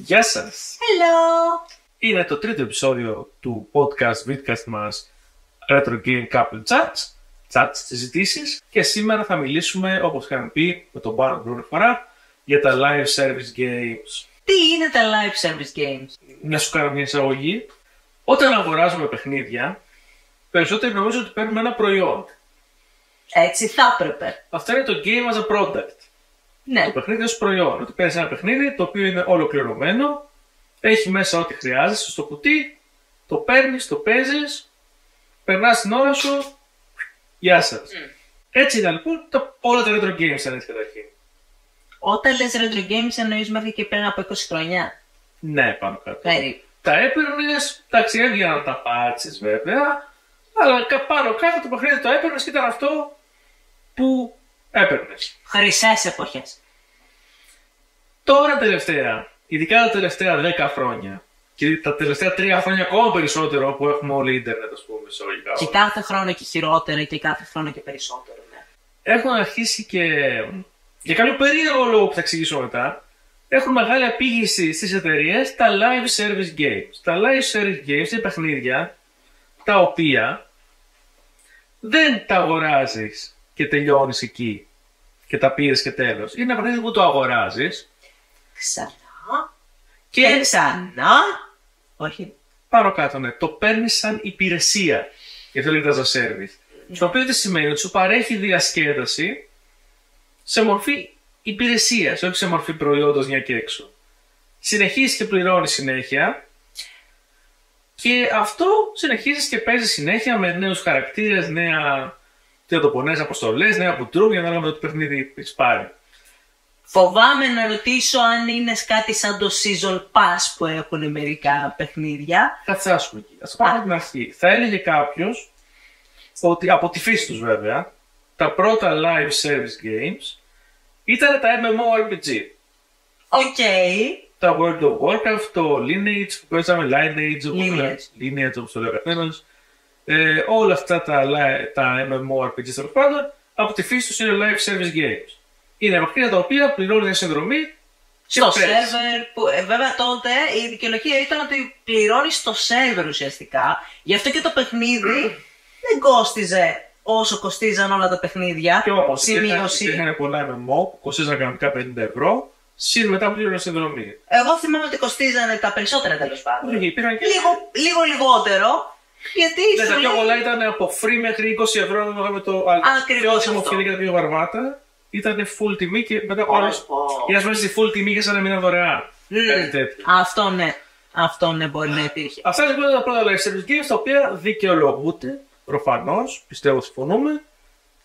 Γεια σας! Hello! Είναι το τρίτο επεισόδιο του vidcast μας Retro Game Couple Chats, συζητήσεις, και σήμερα θα μιλήσουμε, όπως είχαμε πει με τον Πάνο την φορά, για τα live service games. Τι είναι τα live service games? Να σου κάνω μια εισαγωγή. Όταν αγοράζουμε παιχνίδια, περισσότεροι νομίζω ότι παίρνουμε ένα προϊόν. Έτσι θα έπρεπε. Αυτό είναι το game as a product. Ναι. Το παιχνίδι ως προϊόν. Ότι παίρνεις ένα παιχνίδι το οποίο είναι ολοκληρωμένο, έχει μέσα ό,τι χρειάζεσαι στο κουτί, το παίρνεις, το παίζεις, περνάς την ώρα σου, γεια σας. Έτσι ήταν λοιπόν όλα τα retro games ήταν καταρχήν. Όταν λες retro games εννοείς μέχρι και πριν από 20 χρόνια. Ναι, πάνω κάτω. Περίπου. Τα έπαιρνες, εντάξει, έβγαιναν να τα πάτσεις βέβαια, αλλά πάνω κάτω το παιχνίδι το έπαιρνες και ήταν αυτό που έπαιρνες. Χρυσές εποχές. Τώρα τελευταία, ειδικά τα τελευταία 10 χρόνια και τα τελευταία 3 χρόνια ακόμα περισσότερο που έχουμε όλοι ίντερνετ, ας πούμε, εισαγωγικά. Και κάθε χρόνο και χειρότερα και κάθε χρόνο και περισσότερο, ναι. Έχουν αρχίσει και, για κάποιο περίεργο λόγο που θα εξηγήσω μετά, έχουν μεγάλη απήγηση στις εταιρείες τα live service games. Τα live service games είναι παιχνίδια τα οποία δεν τα αγοράζεις και τελειώνεις εκεί και τα πήρες και τέλος. Είναι ένα παιχνίδι που το αγοράζεις Ξανά. και Ξανά. Όχι. πάνω κάτω, ναι, το παίρνεις σαν υπηρεσία. Γι' αυτό λέγεται as a service. Το οποίο τι σημαίνει ότι σου παρέχει διασκέδαση σε μορφή υπηρεσίας, όχι σε μορφή προϊόντος μια και έξω. Συνεχίζεις και πληρώνεις συνέχεια και αυτό συνεχίζεις και παίζεις συνέχεια με νέους χαρακτήρες, νέες αποστολές, νέα κουτρούμια, ανάλογα με το παιχνίδι έχεις πάρει. Φοβάμαι να ρωτήσω αν είναι κάτι σαν το Season Pass που έχουν μερικά παιχνίδια. Θα φτάσουμε εκεί. Ας το πάμε από την αρχή. Θα έλεγε κάποιος ότι από τη φύση τους βέβαια, τα πρώτα live service games ήταν τα MMORPG. Οκ. Τα World of Warcraft, το Lineage που παίζαμε, Lineage όπως το λέει ο καθένας. Όλα αυτά τα MMORPG τέλος πάντων, από τη φύση τους είναι live service games. Είναι παιχνίδια τα οποία πληρώνουν μια συνδρομή Στο σερβερ, που βέβαια τότε η δικαιολογία ήταν ότι πληρώνεις το σερβερ ουσιαστικά. Γι' αυτό και το παιχνίδι δεν κόστιζε όσο κοστίζαν όλα τα παιχνίδια. Και όπως Σημείωση. είχαν πολλά MMO που κοστίζαν κανονικά 50 ευρώ, συν μετά πλήρωνε συνδρομή. Εγώ θυμάμαι ότι κοστίζανε τα περισσότερα τέλος πάντων. Όχι, υπήρχαν και Λίγο λιγότερο. Γιατί ναι, σου τα πιο λέει... πολλά ήταν από free μέχρι 20 ευρώ με το Ακριβώς πιο αυτό. και τα πιο βαρβάτα. Ήταν full τιμή και μετά πω. πήγες μέσα στη full τιμή και σαν να μείναν δωρεάν. Κάτι τέτοιο. Αυτό ναι μπορεί να υπήρχε. Αυτά λοιπόν είναι τα πρώτα live service games τα οποία δικαιολογούνται, προφανώς, πιστεύω συμφωνούμε,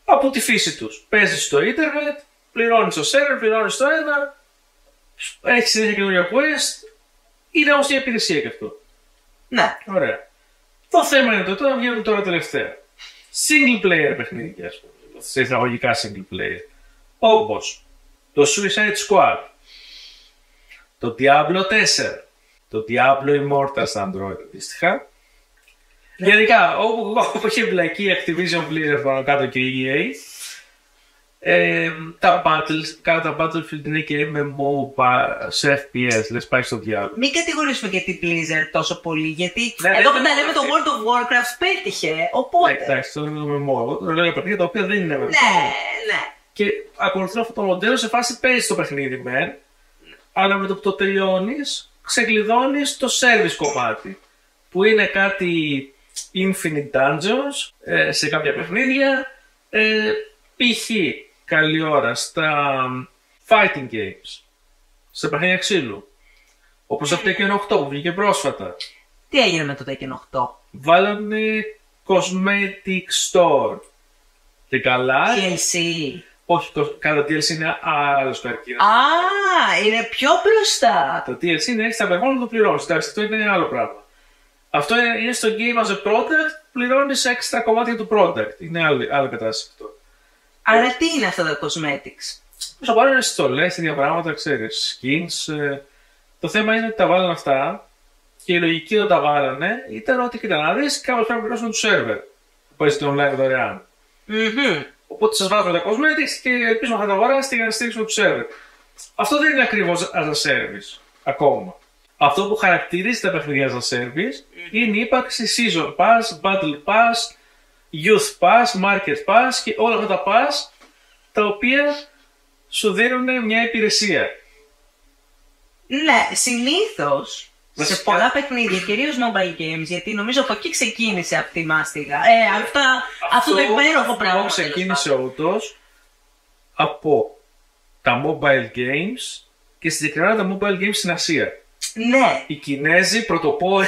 από τη φύση τους. Παίζεις στο ίντερνετ, πληρώνεις το server, πληρώνεις το ένα, έχεις συνέχεια καινούργια quest, είναι όμως μια υπηρεσία και αυτό. Ναι. Ωραία. Το θέμα είναι τώρα βγαίνουν τώρα τελευταία. Single player παιχνίδια, ας πούμε, σε εισαγωγικά single player. Όπως το Suicide Squad, το Diablo 4, το Diablo Immortal στα Android αντίστοιχα. Γενικά, όπου έχει εμπλακεί η Activision Blizzard πάνω κάτω και η EA, τα Battlefield είναι και MMO σε FPS, λες πάει στο διάλογο. Μην κατηγορήσουμε και την Blizzard τόσο πολύ, γιατί Ναι, εδώ ναι, πέρα ναι, λέμε το ναι. World of Warcraft πέτυχε, οπότε... Εντάξει, το είναι MMO, εγώ λέω για παιχνίδια τα οποία δεν είναι MMO. Ναι. Και ακολουθούν αυτό το μοντέλο σε φάση παίζεις το παιχνίδι μεν, αλλά με το που το τελειώνεις, ξεκλειδώνεις το service κομμάτι, που είναι κάτι infinite dungeons σε κάποια παιχνίδια, π.χ. καλή ώρα στα fighting games, σε παιχνίδια ξύλου, όπως το Tekken 8 που βγήκε πρόσφατα. Τι έγινε με το Tekken 8? Βάλανε cosmetic store και καλά. DLC. Όχι, cada DLC είναι άλλος καρκίνος. Είναι πιο μπροστά. Το DLC είναι έχεις τα παιχνίδια να το πληρώνεις. Εντάξει, αυτό είναι άλλο πράγμα. Αυτό είναι στο game as a product, πληρώνεις έξτρα κομμάτια του product. Είναι άλλη κατάσταση αυτό. Άρα τι είναι αυτά τα cosmetics? Όσο πάρουν είναι στολές, τέτοια πράγματα, ξέρεις, skins. Το θέμα είναι ότι τα βάλανε αυτά και η λογική όταν τα βάλανε ήταν ότι κοίτα να δεις, κάπως πρέπει να πληρώσουν του server που παίζει το online δωρεάν. Οπότε σας βάζουμε τα cosmetics και ελπίζουμε να θα τα αγοράσετε για να στηρίξουμε το server. Αυτό δεν είναι ακριβώς as a service ακόμα. αυτό που χαρακτηρίζει τα παιχνίδια σαν service είναι η ύπαρξη Season Pass, Battle Pass, Youth Pass, Market Pass και όλα αυτά τα pass τα οποία σου δίνουν μια υπηρεσία. Ναι, συνήθως σε πολλά παιχνίδια, κυρίως mobile games, γιατί νομίζω από εκεί ξεκίνησε αυτή η μάστιγα. Αυτό το υπέροχο πράγμα. Αυτό ξεκίνησε όντως από τα mobile games και συγκεκριμένα τα mobile games στην Ασία. Ναι. Οι Κινέζοι πρωτοπόροι.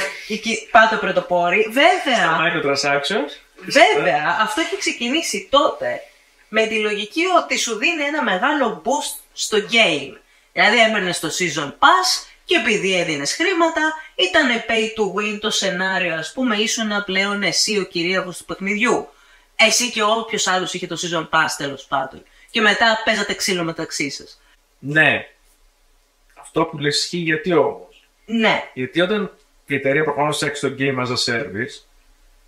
Πάντα πρωτοπόροι. Βέβαια. Microtransactions. Βέβαια, αυτό έχει ξεκινήσει τότε με τη λογική ότι σου δίνει ένα μεγάλο boost στο game. Δηλαδή έμερνες το Season Pass και επειδή έδινες χρήματα, ήταν pay to win το σενάριο, ας πούμε, ήσουν πλέον εσύ ο κυρίαρχος του παιχνιδιού. Εσύ και όποιος άλλος είχε το Season Pass, τέλος πάντων. Και μετά παίζατε ξύλο μεταξύ σας. Ναι. Αυτό που λες ισχύει γιατί όμως? Ναι. Γιατί όταν η εταιρεία προφανώς έχει το game as a service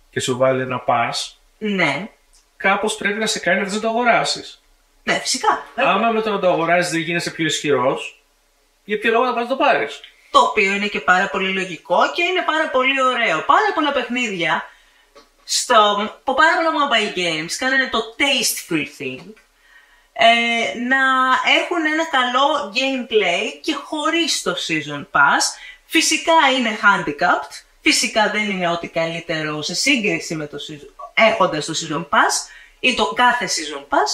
και σου βάλει ένα pass, ναι, κάπως πρέπει να σε κάνει να το αγοράσεις. Ναι, φυσικά. Άμα με το να το αγοράσεις δεν γίνεσαι πιο ισχυρός, για ποιο λόγο να πας να το πάρεις? Το οποίο είναι και πάρα πολύ λογικό και είναι πάρα πολύ ωραίο. Πάρα πολλά παιχνίδια από πάρα πολλά mobile games κάνανε το tasteful thing, να έχουν ένα καλό gameplay και χωρίς το Season Pass. Φυσικά είναι handicapped, φυσικά δεν είναι ό,τι καλύτερο σε σύγκριση με το έχοντας το Season Pass ή το κάθε Season Pass,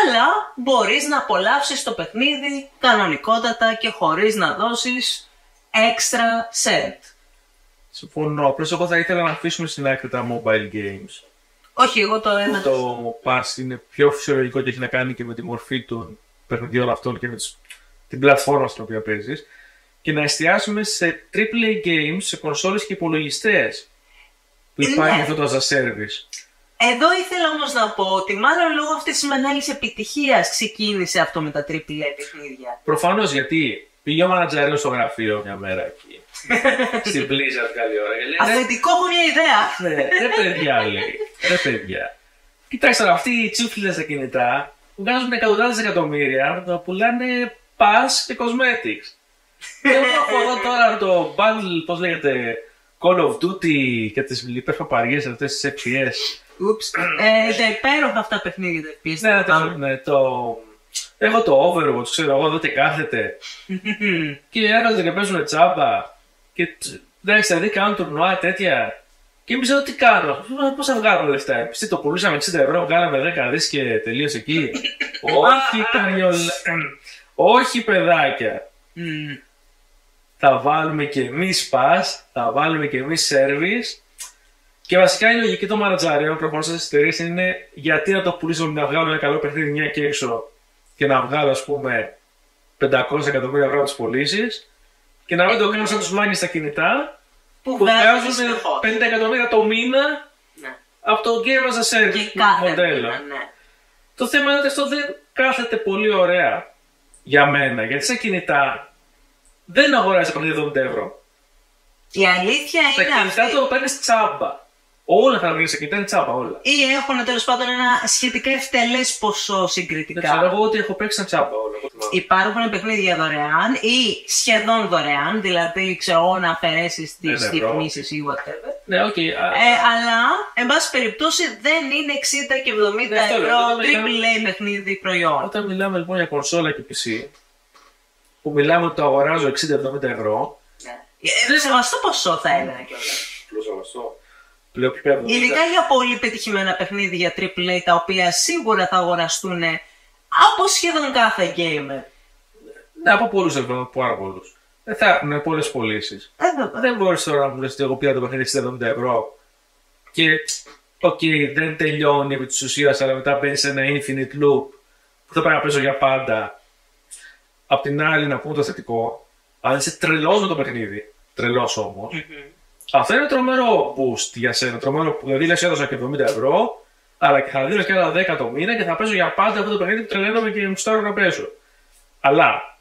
αλλά μπορείς να απολαύσεις το παιχνίδι κανονικότατα και χωρίς να δώσεις extra cent. Συμφωνώ, απλώς εγώ θα ήθελα να αφήσουμε στην άκρη τα mobile games. Όχι, εγώ το ένα. Το pass είναι πιο φυσιολογικό και έχει να κάνει και με τη μορφή των παιχνιδιών αυτών και με την πλατφόρμα στην οποία παίζεις. Και να εστιάσουμε σε AAA games, σε κονσόλες και υπολογιστές που υπάρχει αυτό το as a service. Εδώ ήθελα όμως να πω ότι μάλλον λόγω αυτής της μεγάλης επιτυχίας ξεκίνησε αυτό με τα AAA παιχνίδια. Προφανώς, γιατί πήγε ο μανατζαρέος στο γραφείο μια μέρα εκεί. Στην Blizzard καλή ώρα. Αφεντικό μου μια ιδέα. Ναι, ρε παιδιά, λέει. Ρε παιδιά. Κοιτάξτε τώρα, αυτοί οι τσούφλιδες στα κινητά βγάζουν εκατοντάδες εκατομμύρια, τα πουλάνε pass και cosmetics. Και εγώ έχω εδώ τώρα το bundle, πώς λέγεται, Call of Duty και τις λοιπές παπαριές αυτές τις FPS. Τα υπέροχα αυτά παιχνίδια τα FPS. Ναι, έχω το Overwatch, ξέρω εγώ, εδώ και κάθεται. Και έρχονται και παίζουν τσάμπα. Και εντάξει, δηλαδή κάνουν τουρνουά τέτοια. Και εμείς εδώ τι κάνω, πώς θα βγάλουμε λεφτά? Εμείς το πουλούσαμε 60 ευρώ, βγάλαμε 10 δις και τελείωσε εκεί. Όχι, όχι παιδάκια. Θα βάλουμε και εμείς pass, θα βάλουμε και εμείς service. Και βασικά η λογική των μανατζαρίων προφανώς στις εταιρείες είναι γιατί να το πουλήσουμε, να βγάλουμε ένα καλό παιχνίδι μια και έξω και να βγάλω, ας πούμε, 500 εκατομμύρια ευρώ τις πωλήσεις και να μην το κάνουν σαν τους μάγκες στα κινητά που βγάζουν 50 εκατομμύρια το μήνα από το game as a service μοντέλο. Το θέμα είναι ότι αυτό δεν κάθεται πολύ ωραία για μένα, γιατί στα κινητά δεν αγοράζεις παιχνίδι 70 ευρώ. Η αλήθεια είναι. Στα κινητά το παίρνεις τσάμπα. Όλα τα παιχνίδια στα κινητά είναι τσάμπα, όλα. Ή έχουν τέλος πάντων ένα σχετικά ευτελές ποσό συγκριτικά. Δεν ξέρω εγώ ότι έχω παίξει ένα τσάμπα όλα. Υπάρχουν παιχνίδια δωρεάν ή σχεδόν δωρεάν, δηλαδή ξέρω να αφαιρέσεις τις διαφημίσεις ή whatever. Ναι, okay. Αλλά, εν πάση περιπτώσει, δεν είναι 60 και 70 ευρώ AAA παιχνίδι προϊόν. Όταν μιλάμε λοιπόν για κονσόλα και PC, που μιλάμε ότι το αγοράζω 60-70 ευρώ. Ναι. Σεβαστό ποσό θα έλεγα κιόλας. Σεβαστό. Ειδικά για πολύ πετυχημένα παιχνίδια AAA τα οποία σίγουρα θα αγοραστούν από σχεδόν κάθε gamer. Ναι, από πολλούς ευρώ, πάρα πολλούς. Δεν θα έχουν πολλές πωλήσεις. Δεν μπορείς τώρα να μου λες ότι εγώ πήρα το παιχνίδι 70 ευρώ και δεν τελειώνει επί της ουσίας, αλλά μετά μπαίνει σε ένα infinite loop που θα πρέπει να παίζω για πάντα. Απ' την άλλη, να πούμε το θετικό, αν είσαι τρελός με το παιχνίδι, τρελός όμως, αυτό είναι τρομερό boost για σένα. Τρομερό, δηλαδή λες έδωσα και 70 ευρώ, αλλά και θα δίνω και άλλα 10 το μήνα και θα παίζω για πάντα αυτό το παιχνίδι που τρελαίνομαι και μου στάρω να παίζω. Αλλά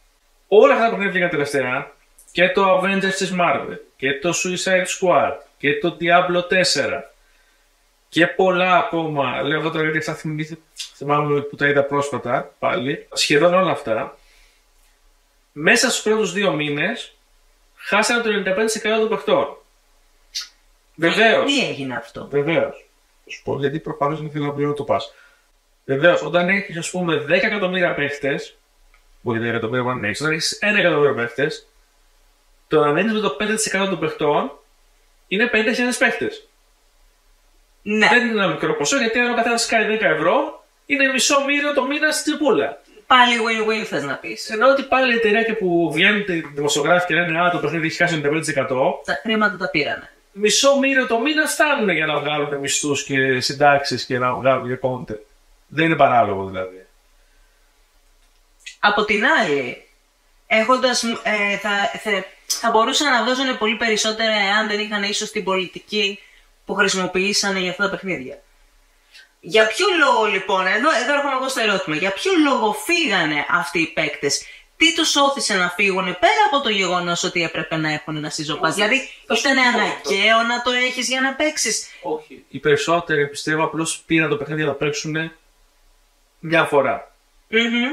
όλα αυτά τα παιχνίδια βγήκαν τελευταία, και το Avengers της Marvel, και το Suicide Squad, και το Diablo 4, και πολλά ακόμα. Λέω εγώ τώρα γιατί θα θυμάμαι που τα είδα πρόσφατα πάλι. Σχεδόν όλα αυτά, μέσα στους πρώτους 2 μήνες χάσανε το 95% των παιχτών. Βεβαίως. Τι έγινε αυτό? Βεβαίως. Θα σου πω, γιατί προφανώς δεν ήθελα να πληρώνω το pass. Βεβαίως, όταν έχεις, ας πούμε, 10 εκατομμύρια παίχτες, μπορεί 10 εκατομμύρια να έχεις, όταν έχεις 1 εκατομμύριο παίχτες, το να μένεις με το 5% των παιχτών είναι 50.000 παίχτες. Ναι. Δεν είναι ένα μικρό ποσό, γιατί αν ο καθένας κάνει 10 ευρώ, είναι μισό μοίριο το μήνα στην τσιπούλα. Πάλι win-win θες να πεις. Ενώ ότι πάλι η εταιρεία και που βγαίνουν οι δημοσιογράφοι και λένε Α, το παιχνίδι έχει χάσει 95%, Τα χρήματα τα πήρανε. μισό μοίριο το μήνα φτάνουν για να βγάλουν μισθούς και συντάξεις και να βγάλουν για content. Δεν είναι παράλογο δηλαδή. Από την άλλη, έχοντας, θα μπορούσαν να δώσουν πολύ περισσότερα εάν δεν είχαν ίσως την πολιτική που χρησιμοποιήσανε για αυτά τα παιχνίδια. Για ποιο λόγο λοιπόν, εδώ έρχομαι εγώ στο ερώτημα, για ποιο λόγο φύγανε αυτοί οι παίκτες? Τι τους όθησε να φύγουν πέρα από το γεγονός ότι έπρεπε να έχουν ένα season pass? Δηλαδή, ήταν αναγκαίο να το έχεις για να παίξεις? Όχι. Οι περισσότεροι πιστεύω απλώς πήραν το παιχνίδι να το παίξουν μια φορά.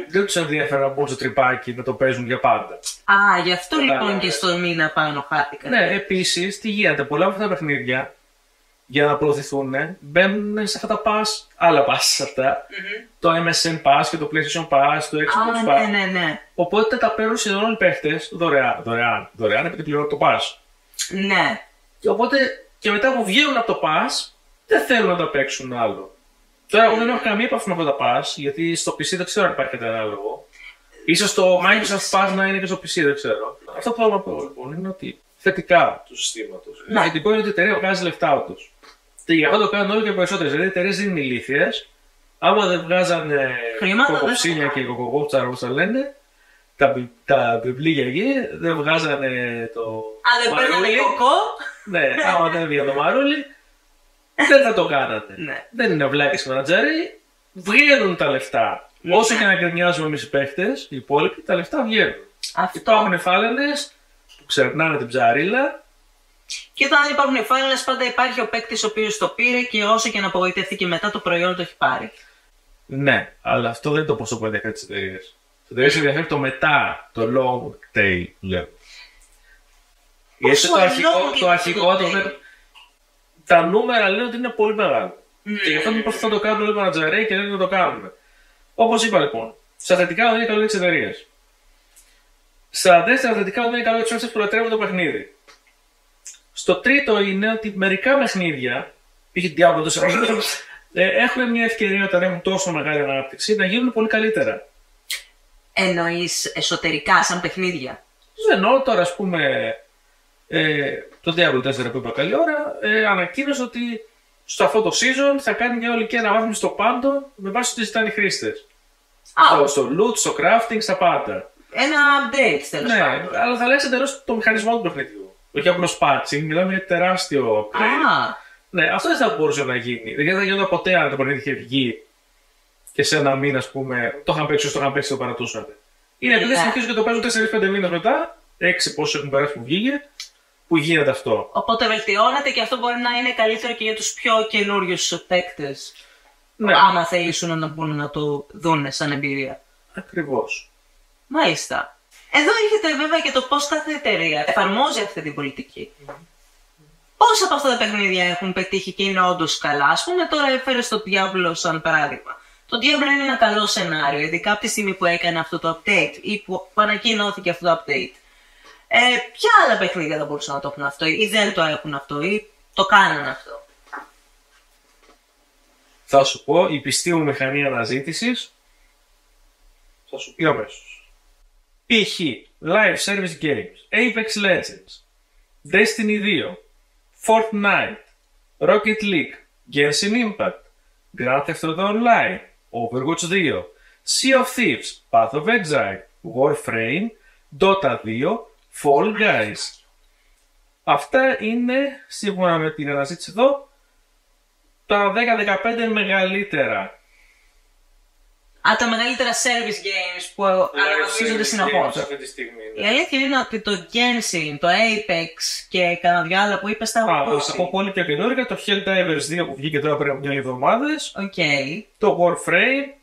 Δεν τους ενδιαφέρει να μπουν στο τρυπάκι να το παίζουν για πάντα. Α, γι' αυτό λοιπόν και στο μήνα πάνω χάθηκαν. Ναι, επίσης, τι γίνεται, πολλά από αυτά τα παιχνίδια για να προωθηθούν μπαίνουν σε αυτά τα pass, άλλα pass αυτά. Το MSN Pass και το PlayStation Pass, το Xbox Pass. Ναι. Οπότε τα παίρνουν σχεδόν όλοι οι παίχτες δωρεάν επειδή πληρώνουν το pass. Ναι. Και οπότε και μετά που βγαίνουν από το pass, δεν θέλουν να τα παίξουν άλλο. Τώρα εγώ δεν έχω καμία επαφή με αυτά τα pass, γιατί στο PC δεν ξέρω αν υπάρχει κάτι ανάλογο. Ίσως το Microsoft Pass να είναι και στο PC, δεν ξέρω. Αυτό που θέλω να πω λοιπόν είναι ότι θετικά του συστήματος. Ναι. Θετικό είναι ότι η εταιρεία βγάζει λεφτά όντως. Και γι' αυτό το κάνουν όλο και περισσότερες. Δηλαδή οι εταιρείες δεν είναι ηλίθιες. Άμα δεν βγάζανε κοκοψίνια και κοκοκόψαρα όπως τα λένε, τα βιβλία εκεί, δεν βγάζανε το. Αν δεν παίρνανε κοκό. Ναι, άμα δεν έβγαινε το μαρούλι, δεν θα το κάνατε. Ναι. Δεν είναι βλάκες μανατζέρι, βγαίνουν τα λεφτά. Όσο και να γκρινιάζουμε εμείς οι παίχτες, οι υπόλοιποι, τα λεφτά βγαίνουν. Υπάρχουν φάλαινες που ξερνάνε την ψαρίλα. Και όταν δεν υπάρχουν φάλαινες, πάντα υπάρχει ο παίκτης ο οποίος το πήρε και όσο και να απογοητευτεί και μετά το προϊόν το έχει πάρει. Ναι, αλλά αυτό δεν είναι το ποσό που ενδιαφέρει τις εταιρείες. Τις εταιρείες ενδιαφέρει το μετά, το long tail, λέω. Γιατί το αρχικό, τα νούμερα λένε ότι είναι πολύ μεγάλο. Και γι' αυτό θα το κάνουν όλοι οι μανατζαρέοι και δεν το κάνουν. Όπως είπα λοιπόν, στα θετικά δεν είναι καλό για τις εταιρείες. Στα τέσσερα θετικά δεν είναι καλό για τους παίκτες που λατρεύουν το παιχνίδι. Στο τρίτο είναι ότι μερικά παιχνίδια, π.χ. Diablo 4, έχουν μια ευκαιρία όταν έχουν τόσο μεγάλη ανάπτυξη να γίνουν πολύ καλύτερα. Εννοείς εσωτερικά, σαν παιχνίδια? Δεν εννοώ τώρα, ας πούμε, το Diablo 4 που είπα καλή ώρα, ανακοίνωσε ότι στο αυτό το season θα κάνει μια ολική αναβάθμιση στο πάντο με βάση ότι ζητάνε οι χρήστες. Στο loot, στο crafting, στα πάντα. Ένα update τέλος πάντων. Ναι, αλλά θα αλλάξει εντελώς το μηχανισμό του παιχνιδιού. Όχι απλώς patching, μιλάμε για τεράστιο upgrade. Ναι, αυτό δεν θα μπορούσε να γίνει. Δεν θα γινόταν ποτέ αν το παιχνίδι είχε βγει και σε ένα μήνα, ας πούμε, το είχαν παίξει, το είχαν παίξει, το παρατούσατε. Είναι επειδή συνεχίζουν και το παίζουν 4-5 μήνες μετά, 6 πόσους έχουν περάσει που βγήκε, που γίνεται αυτό. Οπότε βελτιώνεται και αυτό μπορεί να είναι καλύτερο και για τους πιο καινούριους παίκτες. Ναι. Άμα θέλουν να μπουν να το δουν σαν εμπειρία. Ακριβώς. Μάλιστα. Εδώ έρχεται βέβαια και το πώς κάθε εταιρεία εφαρμόζει αυτή την πολιτική. Πόσα από αυτά τα παιχνίδια έχουν πετύχει και είναι όντως καλά? Ας πούμε, τώρα έφερε στο Diablo σαν παράδειγμα. Το Diablo είναι ένα καλό σενάριο, ειδικά από τη στιγμή που έκανε αυτό το update ή που ανακοινώθηκε αυτό το update. Ποια άλλα παιχνίδια θα μπορούσαν να το έχουν αυτό, ή δεν το έχουν αυτό, ή το κάνανε αυτό? Θα σου πω, η πιστή μου μηχανή αναζήτησης θα σου πει αμέσως. π.χ. Live Service Games, Apex Legends, Destiny 2, Fortnite, Rocket League, Genshin Impact, Grand Theft Auto Online, Overwatch 2, Sea of Thieves, Path of Exile, Warframe, Dota 2, Fall Guys. Αυτά είναι, σύμφωνα με την αναζήτηση εδώ, τα 10-15 μεγαλύτερα. Τα μεγαλύτερα service games που αναπτύσσονται συνεχώς. Η αλήθεια είναι ότι το Genshin, το Apex και κανένα δυο άλλα που είπες τα έχω ακούσει. Από πολύ πιο καινούργια, το Helldivers 2 που βγήκε τώρα πριν από 2 εβδομάδες. Okay. Το Warframe.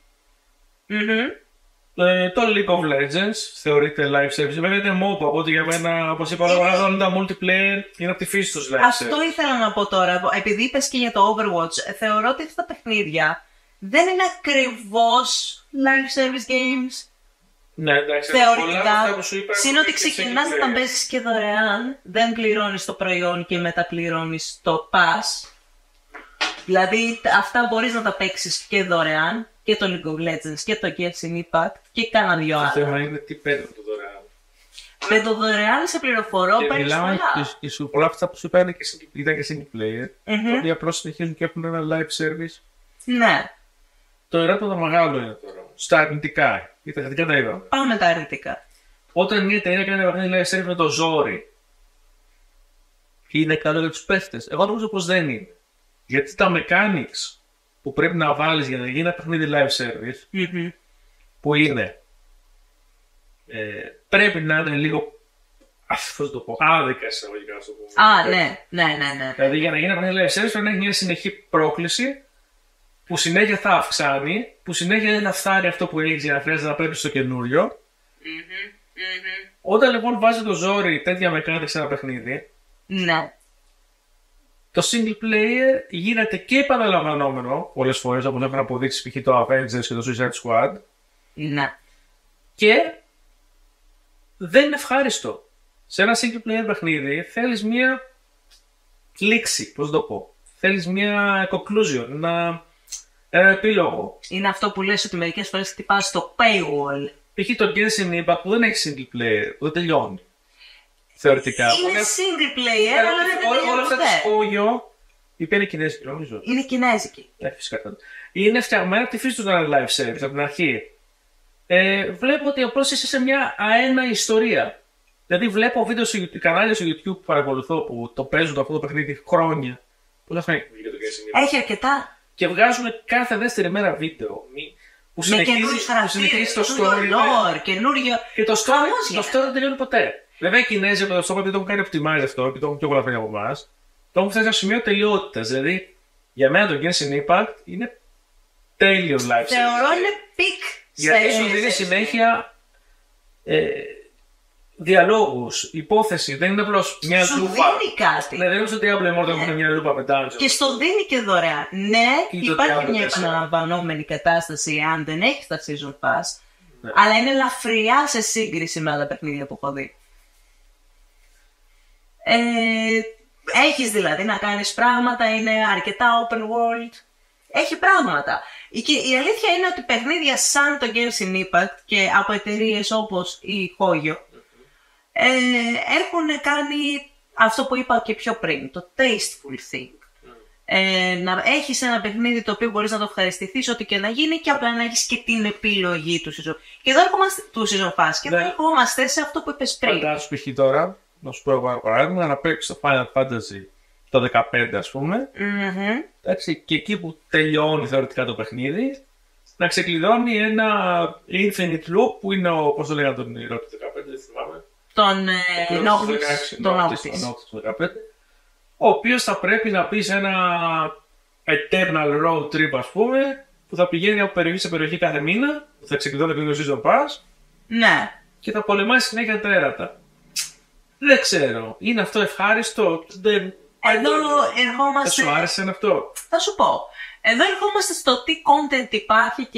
Το League of Legends θεωρείται live service. Βέβαια είναι MOBA, οπότε για μένα, όπως είπα, όλα τα multiplayer είναι από τη φύση τους live service. Αυτό ήθελα να πω τώρα. Επειδή είπες και για το Overwatch, θεωρώ ότι αυτά τα παιχνίδια δεν είναι ακριβώς live service games. Ναι, εντάξει. Θεωρητικά, σύν ότι ξεκινάς να τα παίζεις και δωρεάν, δεν πληρώνεις το προϊόν και μετά πληρώνεις το pass. Δηλαδή αυτά μπορείς να τα παίξεις και δωρεάν, και το League of Legends και το Genshin Impact και κάνα δυο άλλα. Το θέμα είναι τι παίρνει το δωρεάν. Με το δωρεάν σε πληροφορώ παίρνεις πολλά. Πολλά αυτά που σου παίρνει ήταν και single player. Όλοι απλώς συνεχίζουν και έχουν ένα live service. Ναι. Το ερώτημα το μεγάλο είναι τώρα. Στα αρνητικά. Τα θετικά τα είπαμε. Πάμε τα αρνητικά. Όταν η εταιρεία κάνει ένα παιχνίδι live service με το ζόρι, είναι καλό για τους παίχτες? Εγώ νομίζω πως δεν είναι. Γιατί τα mechanics που πρέπει να βάλεις για να γίνει ένα παιχνίδι live service, που είναι, πρέπει να είναι λίγο, πώς το πω, άδικα εισαγωγικά, να το πούμε. Ναι. Δηλαδή για να γίνει ένα παιχνίδι live service πρέπει να έχει μια συνεχή πρόκληση που συνέχεια θα αυξάνει, που συνέχεια δεν θα φτάνει αυτό που έχεις για να χρειάζεται να πρέπει στο καινούριο. Όταν λοιπόν βάζει το ζόρι τέτοια mechanics σε ένα παιχνίδι, ναι, το single player γίνεται και επαναλαμβανόμενο πολλές φορές, όπως έχουν αποδείξει π.χ. το Avengers και το Suicide Squad. Ναι. Και δεν είναι ευχάριστο. Σε ένα single player παιχνίδι θέλεις μία λήξη, πώς το πω. Θέλεις μία conclusion, ένα επίλογο. Είναι αυτό που λες ότι μερικές φορές χτυπάς το paywall. Π.χ. το Genshin Impact που δεν έχει single player, που δεν τελειώνει. Θεωρητικά. Είναι single player, αλλά δεν τελειώνει. Όλα αυτά τα σπόγιο. Είναι κινέζικη, νομίζω. Είναι κινέζικη. Φυσικά. Είναι φτιαγμένα από τη φύση του να είναι live service από την αρχή. Βλέπω ότι απλώς είσαι σε μια αέναη ιστορία. Δηλαδή βλέπω βίντεο κανάλια στο YouTube που παρακολουθώ που το παίζουν αυτό το παιχνίδι χρόνια. Πολλά χρόνια. Έχει αρκετά. Και βγάζουν κάθε δεύτερη μέρα βίντεο. Που συνεχίζει το story. Καινούριο. Και το story δεν τελειώνει ποτέ. Βέβαια οι Κινέζοι με το story, επειδή το έχουν κάνει optimize αυτό και το έχουν πιο πολλά χρόνια από εμάς, το έχουν φτάσει σε ένα σημείο τελειότητας. Δηλαδή για μένα το Genshin Impact είναι τέλειο live service. Θεωρώ είναι peak. Γιατί σου δίνει συνέχεια διαλόγους, υπόθεση, δεν είναι απλώς μια λούπα. Σου δίνει κάτι. Ναι, δεν είναι στο Diablo Immortal που είναι μια λούπα μετά. Και στο δίνει και δωρεάν. Ναι, υπάρχει μια επαναλαμβανόμενη κατάσταση αν δεν έχει τα season pass, αλλά είναι ελαφριά σε σύγκριση με άλλα παιχνίδια που έχω δει. Έχεις δηλαδή να κάνεις πράγματα, είναι αρκετά open world. Έχει πράγματα. Η αλήθεια είναι ότι παιχνίδια σαν το Genshin Impact και από εταιρείες όπως η Hoyo έχουν κάνει αυτό που είπα και πιο πριν, το tasteful thing. Να έχεις ένα παιχνίδι το οποίο μπορείς να το ευχαριστηθείς ό,τι και να γίνει και απλά να έχεις και την επιλογή του season. Και εδώ ερχόμαστε του season pass και εδώ ερχόμαστε σε αυτό που είπες πριν. Φαντάσου π.χ. τώρα, να σου πω εγώ ένα παράδειγμα, να παίξεις το Final Fantasy το 15 ας πούμε, εντάξει, και εκεί που τελειώνει θεωρητικά το παιχνίδι, να ξεκλειδώνει ένα Infinite Loop που είναι ο, πώς το λέγανε τον ήρωα του 15, δεν θυμάμαι. Τον Noctis του 15, ο οποίος θα πρέπει να πει σε ένα Eternal Road Trip ας πούμε, που θα πηγαίνει από περιοχή σε περιοχή κάθε μήνα, που θα ξεκλειδώνει το Season Pass, ναι, και θα πολεμάει συνέχεια τέρατα. Δεν ξέρω, είναι αυτό ευχάριστο? Εδώ ερχόμαστε. Δεν σου άρεσε αυτό? Θα σου πω. Εδώ ερχόμαστε στο τι content υπάρχει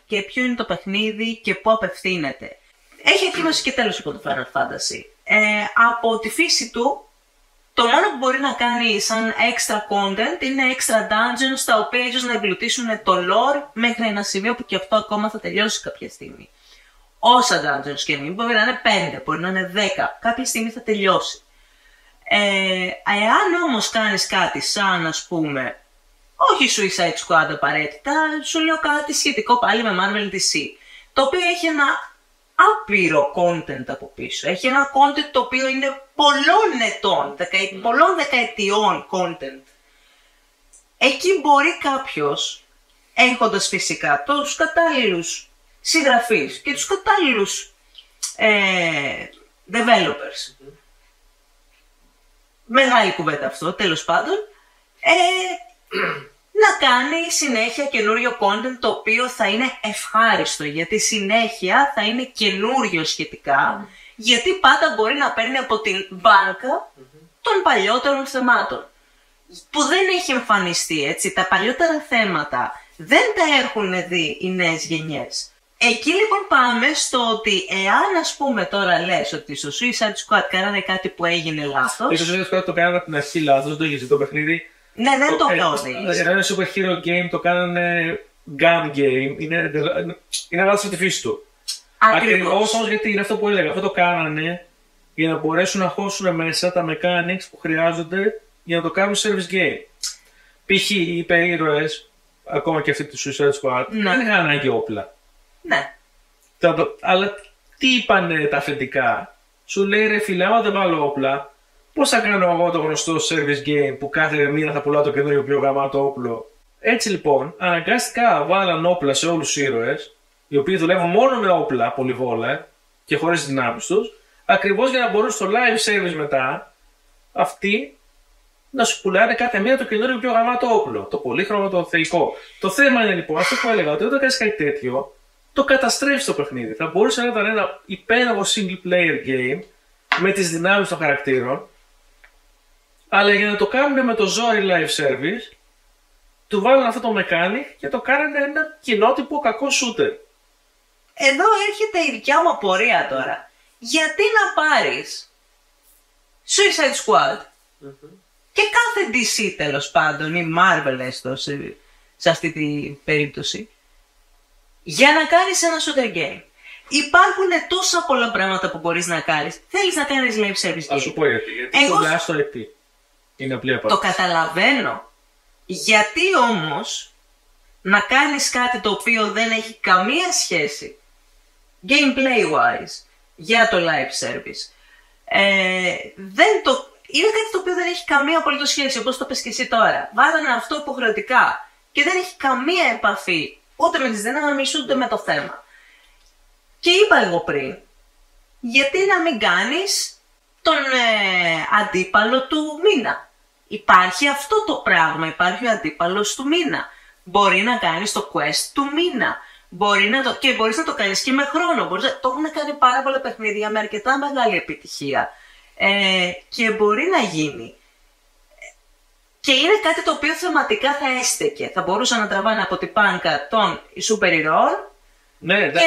και ποιο είναι το παιχνίδι και πού απευθύνεται. Έχει αρχή και τέλος από το Final Fantasy. Από τη φύση του, το μόνο που μπορεί να κάνει σαν extra content είναι extra dungeons, τα οποία ίσως να εμπλουτίσουν το lore μέχρι ένα σημείο που και αυτό ακόμα θα τελειώσει κάποια στιγμή. Όσα dungeons και μην, μπορεί να είναι 5, μπορεί να είναι 10, κάποια στιγμή θα τελειώσει. Εάν όμως κάνεις κάτι σαν, ας πούμε, όχι Suicide Squad απαραίτητα, σου λέω κάτι σχετικό πάλι με Marvel DC, το οποίο έχει ένα άπειρο content από πίσω. Έχει ένα content το οποίο είναι πολλών ετών, πολλών δεκαετιών content. Εκεί μπορεί κάποιος, έχοντας φυσικά τους κατάλληλους συγγραφείς και τους κατάλληλους developers, μεγάλη κουβέντα αυτό, τέλος πάντων, να κάνει συνέχεια καινούριο content το οποίο θα είναι ευχάριστο, γιατί συνέχεια θα είναι καινούριο σχετικά, γιατί πάντα μπορεί να παίρνει από την μπάνκα των παλιότερων θεμάτων που δεν έχει εμφανιστεί, έτσι. Τα παλιότερα θέματα δεν τα έχουν δει οι νέες γενιές. Εκεί λοιπόν πάμε στο ότι εάν ας πούμε τώρα λες ότι στο Suicide Squad κάνανε κάτι που έγινε λάθος. Στο Suicide Squad το κάνανε από την αρχή λάθος, δεν το είχε το παιχνίδι. Ναι, δεν το γνώριζες. Ένα super hero game το κάνανε gun game. Είναι λάθος από τη φύση του. Ακριβώς όμως, γιατί είναι αυτό που έλεγα. Αυτό το κάνανε για να μπορέσουν να χώσουν μέσα τα mechanics που χρειάζονται για να το κάνουν service game. Π.χ. οι υπερήρωες, ακόμα και αυτή τη Suicide Squad, δεν είχαν ανάγκη όπλα. Ναι. Αλλά τι είπανε τα αφεντικά. Σου λέει ρε φίλε, άμα δεν βάλω όπλα, πώς θα κάνω εγώ το γνωστό service game που κάθε μήνα θα πουλάω το καινούριο πιο γαμάτο όπλο. Έτσι λοιπόν, αναγκαστικά βάλαν όπλα σε όλους τους ήρωες, οι οποίοι δουλεύουν μόνο με όπλα, πολυβόλα και χωρίς τις δυνάμεις τους, ακριβώς για να μπορούν στο live service μετά αυτοί να σου πουλάνε κάθε μήνα το καινούριο πιο γαμάτο όπλο. Το πολύχρωμο, το θεϊκό. Το θέμα είναι λοιπόν αυτό που έλεγα, ότι όταν κάνεις κάτι τέτοιο, το καταστρέφεις το παιχνίδι. Θα μπορούσε να ήταν ένα υπέροχο single player game με τις δυνάμεις των χαρακτήρων, αλλά για να το κάνουν με το ζόρι live service, του βάλουν αυτό το mechanic και το κάνανε ένα κοινότυπο κακό shooter. Εδώ έρχεται η δικιά μου απορία τώρα. Γιατί να πάρεις Suicide Squad και κάθε DC τέλος πάντων, ή Marvel έστω σε αυτή την περίπτωση, για να κάνεις ένα shooter game. Υπάρχουν τόσα πολλά πράγματα που μπορείς να κάνεις. Θέλεις να κάνεις live service game. Θα σου πω γιατί. Γιατί το λάστο γιατί. Είναι απλή απάντηση. Το καταλαβαίνω. Γιατί όμως να κάνεις κάτι το οποίο δεν έχει καμία σχέση gameplay wise για το live service. Είναι κάτι το οποίο δεν έχει καμία απολύτως σχέση, όπως το πες και εσύ τώρα. Βάζανε αυτό υποχρεωτικά και δεν έχει καμία επαφή ούτε με τις δυνάμεις ούτε με το θέμα. Και είπα εγώ πριν, γιατί να μην κάνεις τον αντίπαλο του μήνα. Υπάρχει αυτό το πράγμα, υπάρχει ο αντίπαλος του μήνα. Μπορεί να κάνεις το quest του μήνα. Και μπορείς να το κάνεις και με χρόνο. Το έχουν κάνει πάρα πολλά παιχνίδια με αρκετά μεγάλη επιτυχία. Και μπορεί να γίνει. Και είναι κάτι το οποίο θεματικά θα έστεκε. Θα μπορούσαν να τραβάνε από την πάνκα των σούπερ ηρώων. Ναι, και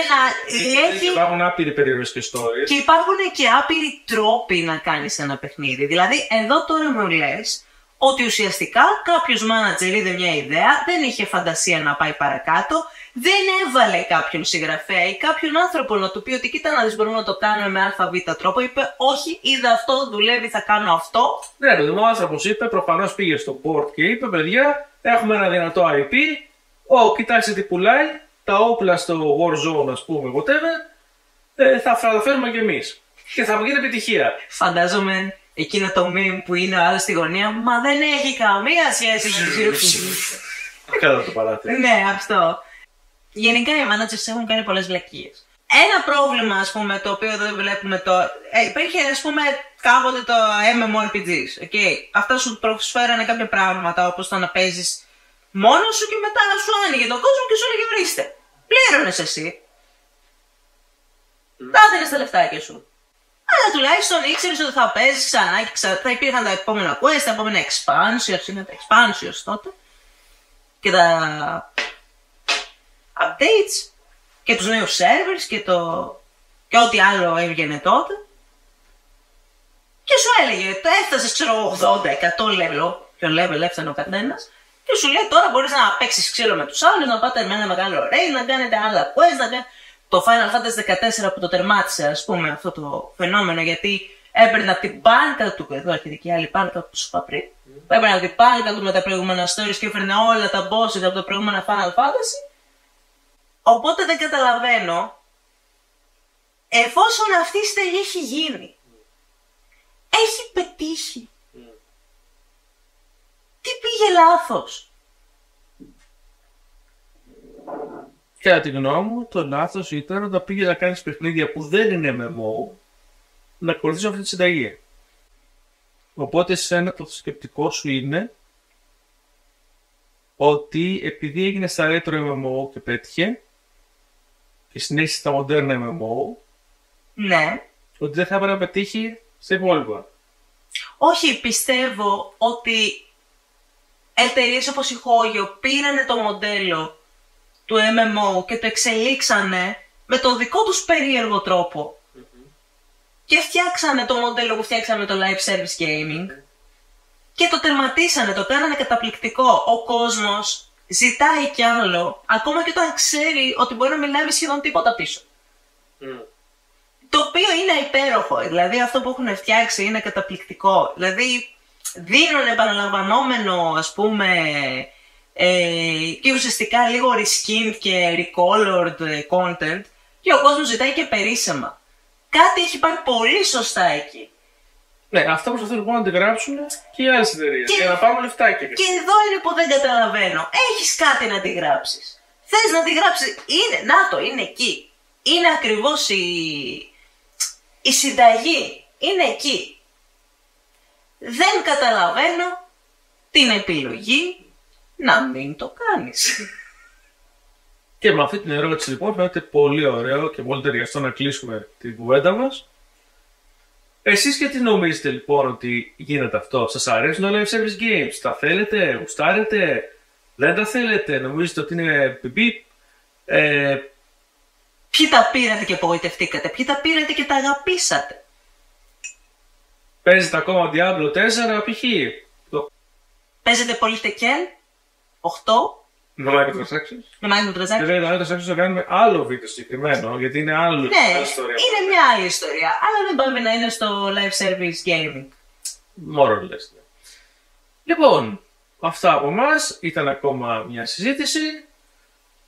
να υπάρχουν άπειροι περίεργες ιστορίες. Και υπάρχουν και άπειροι τρόποι να κάνεις ένα παιχνίδι. Δηλαδή, εδώ τώρα μου λες ότι ουσιαστικά κάποιος μάνατζερ είδε μια ιδέα, δεν είχε φαντασία να πάει παρακάτω, δεν έβαλε κάποιον συγγραφέα ή κάποιον άνθρωπο να του πει ότι κοίτα να δεις μπορούμε να το κάνουμε με ΑΒ τρόπο. Είπε όχι, είδα αυτό, δουλεύει, θα κάνω αυτό. Ναι, ο άνθρωπος είπε, προφανώς πήγε στο board και είπε παιδιά, έχουμε ένα δυνατό IP, κοιτάξτε τι πουλάει, τα όπλα στο Warzone ας πούμε, whatever, θα τα φέρουμε κι εμείς. Και θα γίνει επιτυχία. Φαντάζομαι εκείνο το meme που είναι ο άλλος στη γωνία, μα δεν έχει καμία σχέση με Κάτω το παράθυρο. Ναι, αυτό. Γενικά οι managers έχουν κάνει πολλές βλακίες. Ένα πρόβλημα, ας πούμε, το οποίο δεν βλέπουμε τώρα. Υπήρχε, ας πούμε, κάποτε το MMORPGs. Okay. Αυτά σου προσφέρανε κάποια πράγματα, όπως το να παίζεις μόνος σου και μετά σου άνοιγε τον κόσμο και σου έλεγε ορίστε. Πλήρωνες εσύ. Τα έδινες τα λεφτάκια σου. Αλλά τουλάχιστον ήξερες ότι θα παίζεις ξανά και θα υπήρχαν τα επόμενα quest, τα επόμενα expansions, είναι τα expansions τότε. Και τα updates και τους νέους servers και ό,τι άλλο έβγαινε τότε. Και σου έλεγε, το έφτασες ξέρω 80-100 level, ποιο level έφτανε ο καθένας. Και σου λέει τώρα μπορείς να παίξεις ξύλο με τους άλλους, να πάτε με ένα μεγάλο raid, να κάνετε άλλα quest, Το Final Fantasy 14 που το τερμάτισε, ας πούμε, αυτό το φαινόμενο, γιατί έπαιρνε από την μπάνκα του, εδώ έρχεται και άλλη μπάνκα που σου είπα πριν, έπαιρνε από την μπάνκα του με τα προηγούμενα stories και έφερνε όλα τα bosses από τα προηγούμενα Final Fantasy. Οπότε δεν καταλαβαίνω, εφόσον αυτή η στέλνη έχει γίνει, έχει πετύχει, τι πήγε λάθος? Κατά τη γνώμη μου, το λάθος ήταν όταν πήγε να κάνεις παιχνίδια που δεν είναι MMO, να ακολουθήσω αυτή τη συνταγή. Οπότε το σκεπτικό σου είναι ότι επειδή έγινε στα retro MMO και πέτυχε και συνέχισε στα moderna MMO, Ναι. ότι δεν θα έπρεπε να πετύχει στα υπόλοιπα. Όχι, πιστεύω ότι εταιρείες όπως η Hoyo πήρανε το μοντέλο του MMO και το εξελίξανε με το δικό τους περίεργο τρόπο. Και φτιάξανε το μοντέλο που φτιάξανε το live service gaming και το τερματίσανε, το κάνανε καταπληκτικό. Ο κόσμος ζητάει κι άλλο, ακόμα και όταν ξέρει ότι μπορεί να μιλάει με σχεδόν τίποτα πίσω. Το οποίο είναι υπέροχο, δηλαδή αυτό που έχουν φτιάξει είναι καταπληκτικό. Δηλαδή δίνουν επαναλαμβανόμενο, ας πούμε, και ουσιαστικά λίγο reskinned και recolored content και ο κόσμος ζητάει και περίσσεμα. Κάτι έχει πάει πολύ σωστά εκεί. Ναι, αυτά προσπαθούν λοιπόν να αντιγράψουν και οι άλλες εταιρείες για να πάρουν λεφτάκια. Και εδώ είναι που δεν καταλαβαίνω. Έχεις κάτι να αντιγράψεις. Θες να αντιγράψεις. Είναι, να το, είναι εκεί. Είναι ακριβώς η συνταγή. Είναι εκεί. Δεν καταλαβαίνω την επιλογή να μην το κάνεις. Και με αυτή την ερώτηση λοιπόν φαίνεται πολύ ωραίο και πολύ ταιριαστό να κλείσουμε την κουβέντα μας. Εσείς και τι νομίζετε λοιπόν ότι γίνεται αυτό? Σας αρέσουν τα live service games? Τα θέλετε? Γουστάρετε? Δεν τα θέλετε? Νομίζετε ότι είναι πιπί? Ποιοι τα πήρατε και απογοητευτήκατε? Ποιοι τα πήρατε και τα αγαπήσατε? Παίζετε ακόμα Diablo 4 π.χ. Παίζετε πολύ Tekken 8 με microtransactions? με microtransactions? Βέβαια τα microtransactions θα κάνουμε άλλο βίντεο συγκεκριμένο, γιατί είναι άλλη ιστορία. Είναι μια άλλη ιστορία, αλλά δεν πάμε να είναι στο live service gaming. More or less. Ναι. Λοιπόν, αυτά από εμάς. Ήταν ακόμα μια συζήτηση.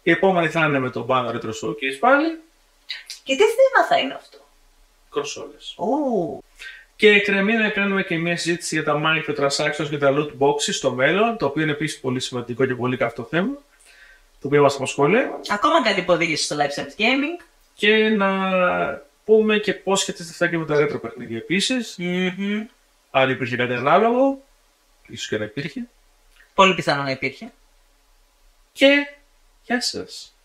Η επόμενη θα είναι με τον Banner Retro Showcase πάλι. Και τι θέμα θα είναι αυτό? Κονσόλες. Ου. Και εκκρεμεί να κάνουμε και μια συζήτηση για τα microtransactions και τα loot boxes στο μέλλον, το οποίο είναι επίσης πολύ σημαντικό και πολύ καυτό θέμα, το οποίο μας απασχολεί. Ακόμα κάτι υποδείξει στο live service gaming. Και να πούμε και πώς σχετίζεται αυτά και με τα retro παιχνίδια επίσης. Αν υπήρχε κάτι ανάλογο, ίσως και να υπήρχε. Πολύ πιθανό να υπήρχε. Και γεια σας.